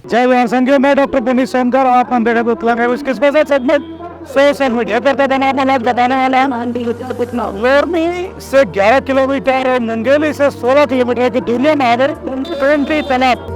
जय भीम संजय, मैं डॉक्टर पुनीत सोनकर, आप अंबेडकर पुतला है उसके सेगमेंट सोशल मीडिया पर बताने वाले हैं। लोरमी से 11 किलोमीटर और मुंगेली से 16 किलोमीटर की दूरी में है 20 तैनात।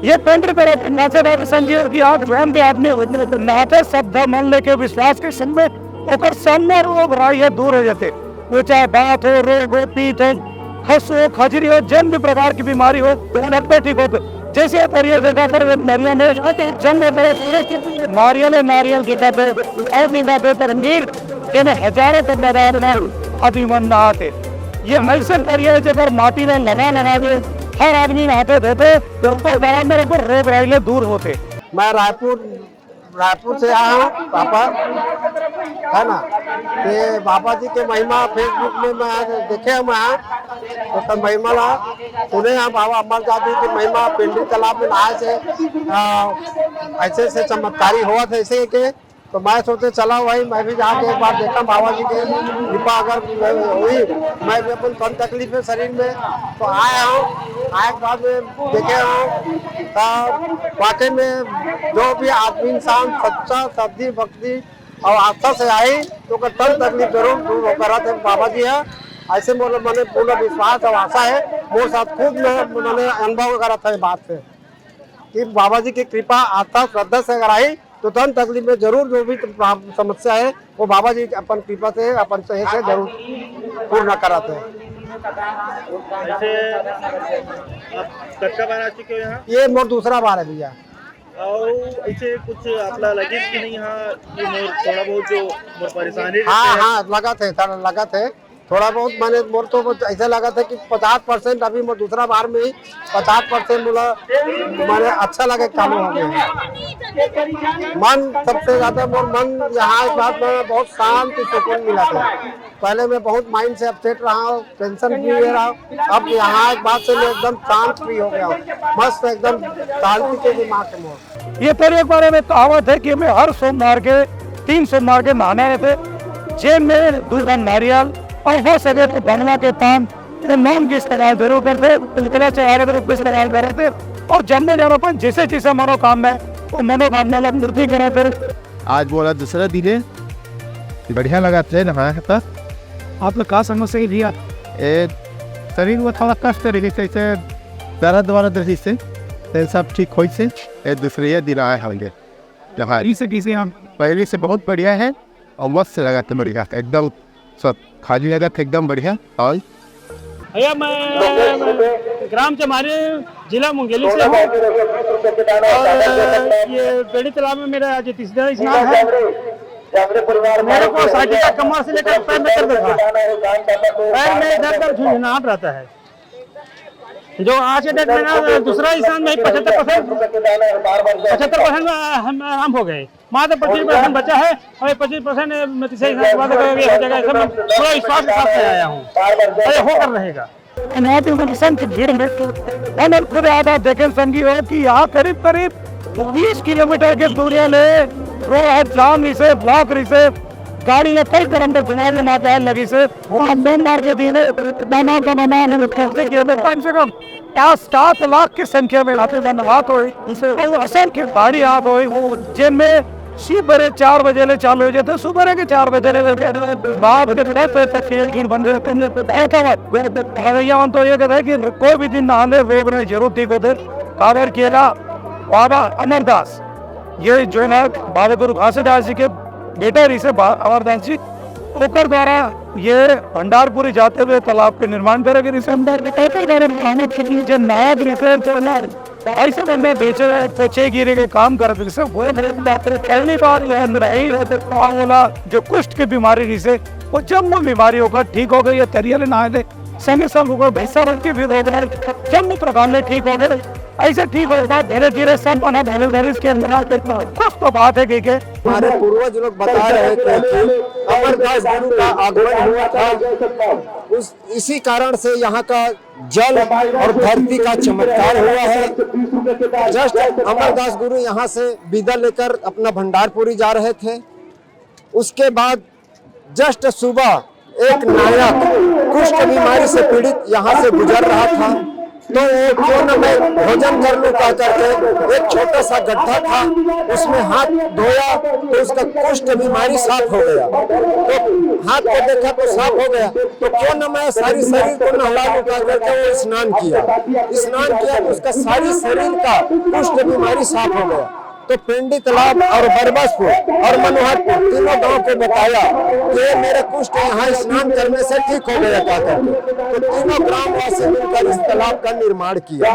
ये पेंटर पर नेचर संजीव की आग स्वयं के आदमी नाते शब्द मन लेके विश्वास के संग में ओकर सामने रोग राय दूर हो जाते। वो चाहे बात हो, रोग हो, पीत हो, हंस हो, खजरी हो, जन भी प्रकार की बीमारी हो पे ठीक होते। जैसे नारियल की रणवीर हजारों अभिमन आते। ये मलसन पर माटी में लगा हर आदमी नहाते थे तो मेरे को रोग राइले दूर होते। मैं रायपुर से आया हूँ पापा, है ना। ये बाबा जी के महिमा फेसबुक में मैं देखे हम यहाँ तो महिमा ला उन्हें यहाँ बाबा अमरदास जी की महिमा पिंडी तालाब में नहाए से ऐसे से चमत्कारी हुआ था ऐसे के। तो मैं सोचे चला भाई मैं भी जाके एक बार देखा बाबा जी के कृपा अगर हुई। मैं भी अपन कम तकलीफ है शरीर में तो आया हूँ। आए के बाद में देखे हूँ तो वाकई में जो भी आदमी इंसान सच्चा श्रद्धि भक्ति और आस्था से आई तो तन तकलीफ जरूर दूर होकर थे बाबा जी है। ऐसे मैंने पूर्ण विश्वास और आशा है। वो साथ खूब मैंने अनुभव करा था बात से कि बाबा जी की कृपा आस्था श्रद्धा से अगर आई तो धन तकलीफ में जरूर जो भी समस्या है वो बाबा जी अपन कृपा से अपन सही से जरूर पूर्ण कराते हैं। कच्चा बार आ चुके हो यहाँ? ये मोर दूसरा बार है भैया। और ऐसे कुछ आपला लगे कि नहीं यहाँ कि मोर थोड़ा बहुत जो मोर परेशानी? हाँ लगा थे थोड़ा बहुत। मैंने मोर तो ऐसा लगा था कि 50% अभी मोर दूसरा बार में ही 50% बोला मैंने अच्छा लगे चालू हो गया। मन सबसे ज्यादा मोर मन यहाँ इस बात में बहुत शांति सुकून मिला था। पहले मैं बहुत माइंड से अपसेट रहा हूँ, टेंशन भी ले रहा हूँ। अब यहाँ एक बात से मैं एकदम शांत फ्री हो गया हूँ, मस्त एकदम शांति के दिमाग से मोर। ये फिर एक बार में कहावत है कि मैं हर सोमवार के 3 सोमवार के नहाने थे जेब में दूध नारियल और हो सके तो बनवा के पान नाम की इस्तेमाल जरूर करते चेहरे पर इस्तेमाल कर रहे थे। और जन्मे जाने पर जैसे जैसे मनोकामना वो मनोकामना मूर्ति करे। फिर आज बोला दूसरा दिन है, बढ़िया लगा थे नहाया था। आप लोग कहा समस्या ही लिया शरीर में थोड़ा कष्ट रही से दर्द वारद रही से सब ठीक हो से दूसरे दिन आए होंगे। हम पहले से बहुत बढ़िया है और मस्त लगा था, बढ़िया एकदम सब खाली लगा था एकदम बढ़िया। और भैया मैं ग्राम चमारी जिला मुंगेली से हूँ और ये पेड़ी तालाब में मेरा आज तीसरा स्नान है। मेरे को साइकिल का कमर से लेकर पैर में दर्द था, पैर में दर्द झुंझुनाहट रहता है। जो आज के डेट में ना दूसरा स्नान में 75% आराम हो गए। मात्र 25% बचा है और 25% तीसरे स्नान के बाद हो जाएगा। ऐसा मैं पूरा विश्वास के साथ में आया हूँ, अरे होकर रहेगा। देखें संगी कि यहाँ करीब 20 किलोमीटर के दूरी में रोड जाम से ब्लॉक रही से गाड़ी में कई तरह के लगी से कम से कम 7 लाख की संख्या में गाड़ी आप हुई जिनमें सुबह 4 बजे ले चालू हो जाते सुबह के 4 बजे बाप के बन रहे तो ये कहते हैं कि कोई भी दिन नहाने रोग नहीं जरूर ठीक होते कावेर केला बाबा अमरदास ये जो है ना बाबा गुरु घासीदास जी के बेटे रिसे अमरदास जी ओकर द्वारा ये भंडारपुरी जाते हुए तालाब के निर्माण करे जो नया ऐसे में बेचे गिरे के काम कर पहली बार जो कुष्ठ की बीमारी जिसे वो जम्मू बीमारी होकर ठीक हो गई है तरियल नहाए थे संगे सब लोगों भैंसा रंग की भी हो गए जम्मू प्रकार में ठीक हो गए ऐसे ठीक हो गया धीरे धीरे सब बना धीरे इसके अंदर कुछ तो बात है कि हमारे पूर्वज लोग बता रहे थे कि अमरदास गुरु का आगमन हुआ था इसी कारण से यहाँ का जल और धरती का चमत्कार हुआ है। जस्ट अमरदास गुरु यहाँ से विदा लेकर अपना भंडारपुरी जा रहे थे। उसके बाद जस्ट सुबह एक नायक कुष्ठ बीमारी से पीड़ित यहाँ से गुजर रहा था तो क्यों न मैं भोजन कर लूं कह करके एक छोटा सा गड्ढा था उसमें हाथ धोया तो उसका कुष्ठ बीमारी साफ हो गया। तो हाथ को देखा तो साफ हो गया तो क्यों न मैं सारी शरीर को नहला लूं कह करके वो स्नान किया तो उसका सारी शरीर का कुष्ठ बीमारी साफ हो गया। तो पिंडी तालाब और बरबसपुर और मनोहरपुर तीनों गांव को बताया कि मेरा कुष्ठ यहाँ स्नान करने से ठीक हो गया क्या करके तो तीनों ग्रामवासी मिलकर इस तालाब का निर्माण किया।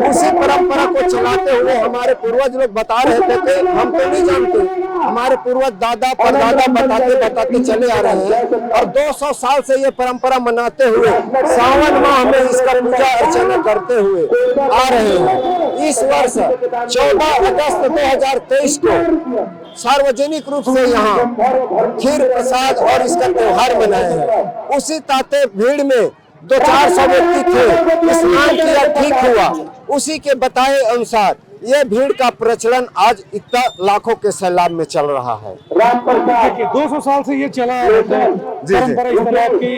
उसी परंपरा को चलाते हुए हमारे पूर्वज लोग बता रहे थे कि हम तो नहीं जानते हमारे पूर्वज दादा परदादा बताते चले आ रहे हैं और 200 साल से ये परंपरा मनाते हुए सावन माह में इसका पूजा अर्चना करते हुए आ रहे हैं। इस वर्ष 14 अगस्त 2023 को सार्वजनिक रूप से यहाँ खीर प्रसाद और इसका त्योहार मनाया है। उसी ताते भीड़ में 200-400 व्यक्ति थे, स्नान किया ठीक हुआ। उसी के बताए अनुसार ये भीड़ का प्रचलन आज इतना लाखों के सैलाब में चल रहा है। 200 साल से ये चला है परंपरा इस तालाब की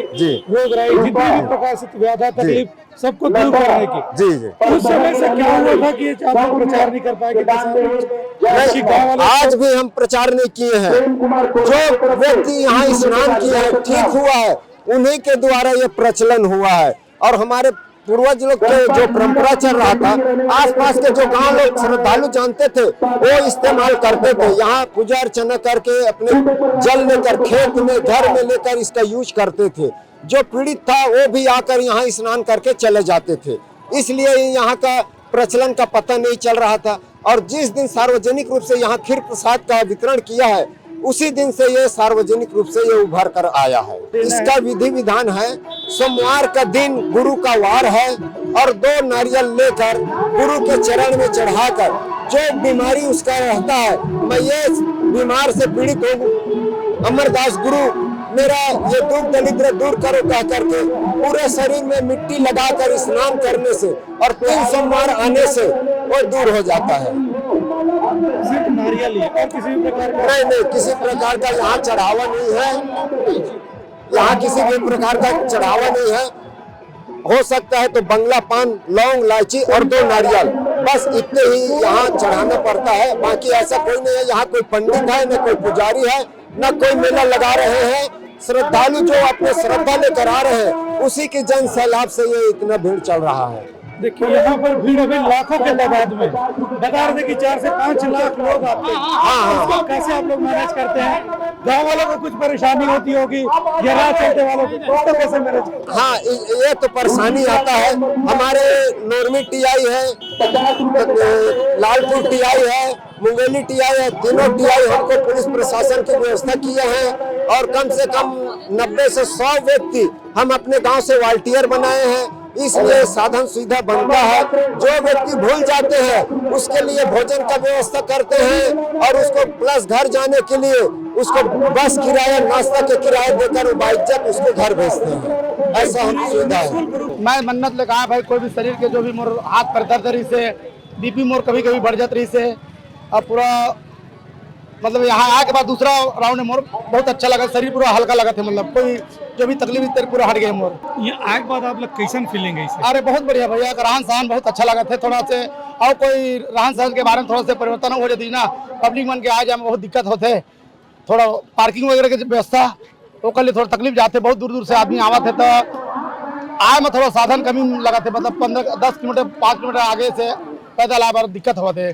रोग रही जितनी भी प्रकार से व्याधा तकलीफ सबको दूर करने की जी उस समय से क्या हुआ था कि आप प्रचार नहीं कर पाएंगे? आज भी हम प्रचार नहीं किए हैं। जो व्यक्ति यहाँ स्नान किया है ठीक हुआ है उन्हीं के द्वारा ये प्रचलन हुआ है और हमारे पूर्वज लोग के जो परंपरा चल रहा था आसपास के जो गांव लोग श्रद्धालु जानते थे वो इस्तेमाल करते थे। यहाँ पूजा अर्चना करके अपने जल लेकर खेत में घर में लेकर इसका यूज करते थे। जो पीड़ित था वो भी आकर यहाँ स्नान करके चले जाते थे। इसलिए यहाँ का प्रचलन का पता नहीं चल रहा था और जिस दिन सार्वजनिक रूप से यहाँ खीर प्रसाद का वितरण किया है उसी दिन से ये सार्वजनिक रूप से ये उभर कर आया है। इसका विधि विधान है सोमवार का दिन गुरु का वार है और 2 नारियल लेकर गुरु के चरण में चढ़ाकर जो बीमारी उसका रहता है मैं ये बीमार से पीड़ित हूँ अमरदास गुरु मेरा ये दुख दरिद्र दूर करो कह करके पूरे शरीर में मिट्टी लगाकर स्नान करने से और 3 सोमवार आने से वो दूर हो जाता है। सिर्फ नारियल ही और किसी भी प्रकार का नहीं किसी प्रकार का यहाँ चढ़ावा नहीं है। यहाँ किसी भी प्रकार का चढ़ावा नहीं है। हो सकता है तो बंगला पान लौंग इलायची और 2 नारियल बस इतने ही यहाँ चढ़ाना पड़ता है। बाकी ऐसा कोई नहीं है। यहाँ कोई पंडित है न कोई पुजारी है न कोई मेला लगा रहे हैं। श्रद्धालु जो अपने श्रद्धा लेकर आ रहे हैं उसी की जन सैलाब से ये इतना भीड़ चल रहा है। देखिए यहाँ पर भीड़ अभी लाखों के तादाद में बता रहे थे कि 4 से 5 लाख लोग आते हैं। इसको कैसे आप लोग मैनेज करते हैं? गाँव वालों को कुछ परेशानी होती होगी या राह चलते वालों को तो कैसे मैनेज करते हैं? हाँ ये तो परेशानी आता है। हमारे नोरमी टीआई है, लालपुर टीआई है, मुंगेली टीआई है, तीनों टीआई हमको पुलिस प्रशासन की व्यवस्था किए हैं और कम से कम 90 से 100 व्यक्ति हम अपने गांव से वॉलंटियर बनाए हैं। इसलिए साधन सुविधा बनता है। जो व्यक्ति भूल जाते हैं उसके लिए भोजन का व्यवस्था करते हैं और उसको प्लस घर जाने के लिए उसको बस किराया नाश्ता के किराया देकर बाइज्जत उसको घर भेजते हैं। ऐसा हम सुविधा है। मैं मन्नत लेकर आया भाई कोई भी शरीर के जो भी मोर हाथ पर दर्द रही से बीपी मोर कभी कभी बढ़ जात रही से और पूरा मतलब यहाँ आए के बाद दूसरा राउंड में मोर बहुत अच्छा लगा, शरीर पूरा हल्का लगा था, मतलब कोई जो भी तकलीफ इतनी पूरा हट गया मोर। ये आए के बाद आप लोग कैसन फीलिंग है इसे? अरे बहुत बढ़िया भैया, रहन सहन बहुत अच्छा लगा था थोड़ा से, और कोई रहन सहन के बारे में थोड़ा से परिवर्तन हो जाती ना, पब्लिक मन के आ जाए में बहुत दिक्कत होते, थोड़ा पार्किंग वगैरह की व्यवस्था वो के लिए थोड़ा तकलीफ जाते, बहुत दूर दूर से आदमी आवा थे, तो आए में थोड़ा साधन कमी लगा थे, मतलब 10 किलोमीटर 5 किलोमीटर आगे से पैदल आए बार दिक्कत हुआ थे।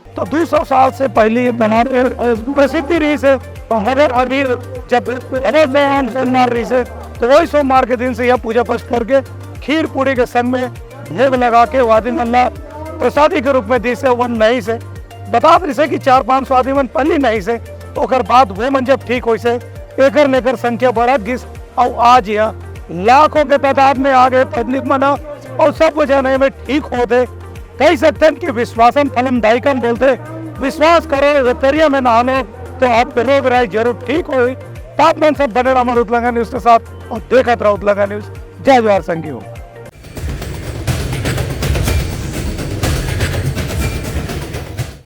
तो 200 साल से पहले ये बनारस प्रसिद्धि रही से, अभी जब रही से, तो वही सोमवार के दिन से यह पूजा पाठ करके खीर पूरी के संग में भोग लगा के वादी मल्ला प्रसादी के रूप में दी से वन नहीं से बता रही से कि 400-500 आदमी मन पहली नहीं से, तो बाद वो मन जब ठीक हो से एकर लेकर संख्या बढ़त गिस, और आज यह लाखों के तादाद में आ गए पब्लिक मना, और सब वजह नहीं में ठीक होते कह सकते हैं कि विश्वासन फलम दायकन बोलते, विश्वास करो रतरिया में नहाने तो आपके रोग राय जरूर ठीक हो। तापमान सब बने रहा न्यूज के साथ और देखते रहो उतलंगा न्यूज। जय जवाहर संघी हो।